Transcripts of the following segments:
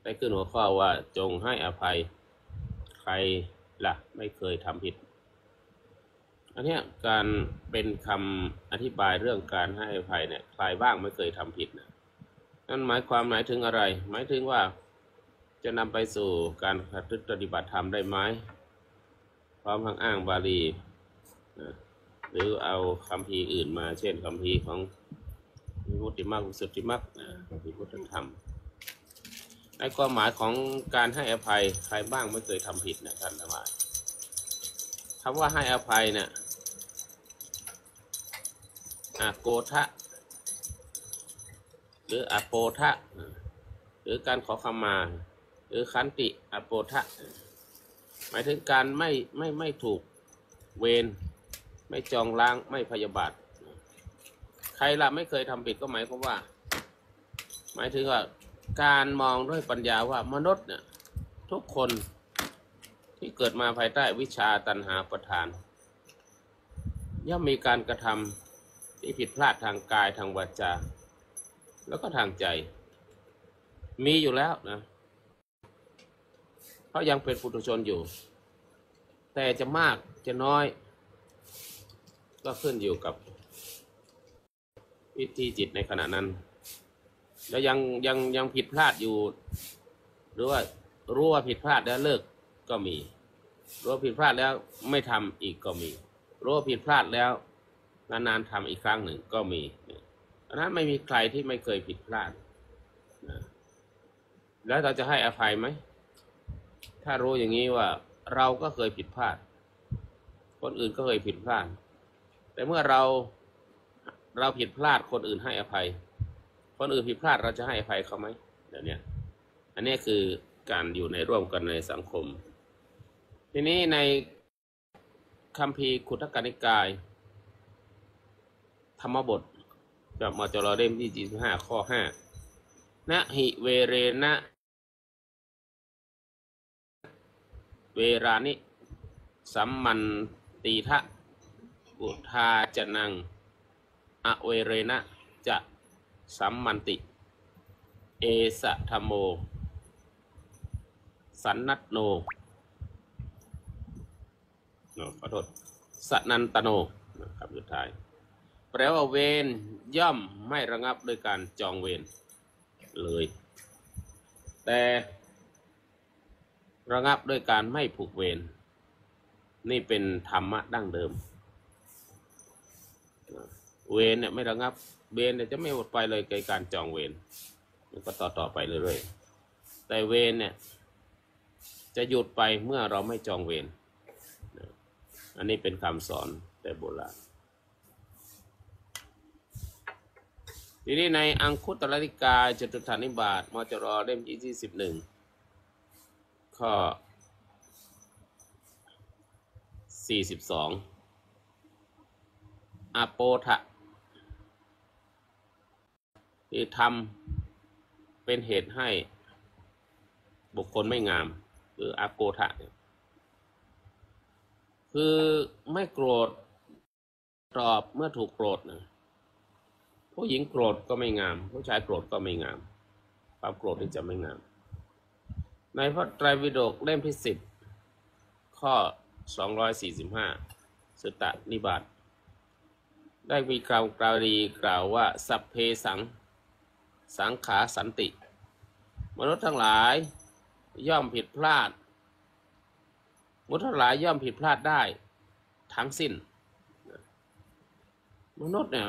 ได้ขึ้นหัวข้อว่าจงให้อภัยใครล่ะไม่เคยทำผิดอันนี้การเป็นคำอธิบายเรื่องการให้อภัยเนี่ยใครบ้างไม่เคยทำผิดนะนั่นหมายถึงอะไรหมายถึงว่าจะนำไปสู่การปฏิบัติธรรมได้ไหมพร้อมทั้งอ้างบาลีหรือเอาคัมภีร์อื่นมาเช่นคัมภีร์ของวิมุตติมรรควิสุทธิมรรคคัมภีร์พุทธธรรมในความหมายของการให้อภัยใครบ้างไม่เคยทำผิดนะท่านทั้งหลายคำว่าให้อภัยเนี่ยโกทะหรืออโปทะหรือการขอขมาหรือขันติอโปทะหมายถึงการไม่ถูกเวรไม่จองล้างไม่พยาบาทใครละไม่เคยทำผิดก็หมายความว่าหมายถึงว่าการมองด้วยปัญญาว่ามนุษย์เนี่ยทุกคนที่เกิดมาภายใต้วิชาตัณหาประทานย่อมมีการกระทำที่ผิดพลาดทางกายทางวาจาแล้วก็ทางใจมีอยู่แล้วนะเพราะยังเป็นปุถุชนอยู่แต่จะมากจะน้อยก็ขึ้นอยู่กับวิธีจิตในขณะนั้นแล้วยังผิดพลาดอยู่หรือว่ารู้ว่าผิดพลาดแล้วเลิกก็มีรู้ว่าผิดพลาดแล้วไม่ทำอีกก็มีรู้ว่าผิดพลาดแล้วนานๆทำอีกครั้งหนึ่งก็มีดังนั้นไม่มีใครที่ไม่เคยผิดพลาดนะแล้วเราจะให้อภัยไหมถ้ารู้อย่างนี้ว่าเราก็เคยผิดพลาดคนอื่นก็เคยผิดพลาดแต่เมื่อเราผิดพลาดคนอื่นให้อภัยคนอื่นผิดพลาดเราจะให้อภัยเขาไหมเดี๋ยวนี้อันนี้คือการอยู่ในร่วมกันในสังคมทีนี้ในคัมภีร์ขุททกนิกายธรรมบทกับมจรเล่มที่25ข้อ5นะหิเวเรนะเวรานิสัมมันตีทะอุทาจนังอเวเรนะจะสัมมันติเอสะธรรมโมสันนัตโนขอโทษสนันตโนครับสุดท้ายแปลว่าเวรย่อมไม่ระงับด้วยการจองเวรเลยแต่ระงับด้วยการไม่ผูกเวรนี่เป็นธรรมะดั้งเดิมเวรเนี่ยไม่ระงับเวรเนี่ยจะไม่หมดไปเลยในการจองเวรมันก็ต่อไปเรื่อยๆแต่เวรเนี่ยจะหยุดไปเมื่อเราไม่จองเวรอันนี้เป็นคำสอนแต่โบราณทีนี้ในอังคุตตรนิกายจตุฏฐานิบาตมจรเล่มที่11ข้อ42อโปทะคือทำเป็นเหตุให้บุคคลไม่งามหรืออโปทะคือไม่โกรธตอบเมื่อถูกโกรธนะผู้หญิงโกรธก็ไม่งามผู้ชายโกรธก็ไม่งามความโกรธนี่จะไม่งามในพระไตรปิฎกเล่มที่10ข้อ245สุตตนิบาตได้มีคำกล่าวดีกล่าวว่าสัพเพสังขาสันติมนุษย์ทั้งหลายย่อมผิดพลาดมนุษย์ทั้งหลายย่อมผิดพลาดได้ทั้งสิ้นมนุษย์เนี่ย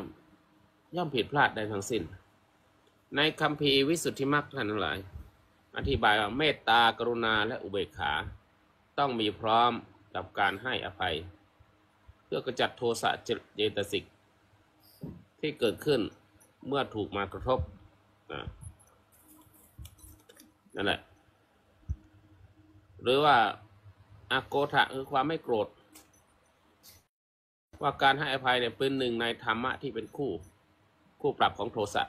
ย่อมผิดพลาดได้ทั้งสิ้นในคัมภีร์วิสุทธิมรรคท่านทั้งหลายอธิบายว่าเมตตากรุณาและอุเบกขาต้องมีพร้อมกับการให้อภัยเพื่อกระจัดโทสะเจตสิกที่เกิดขึ้นเมื่อถูกมากระทบนั่นแหละหรือว่าอโกทะคือความไม่โกรธว่าการให้อภัยเนี่ยเป็นหนึ่งในธรรมะที่เป็นคู่ปรับของโทสะ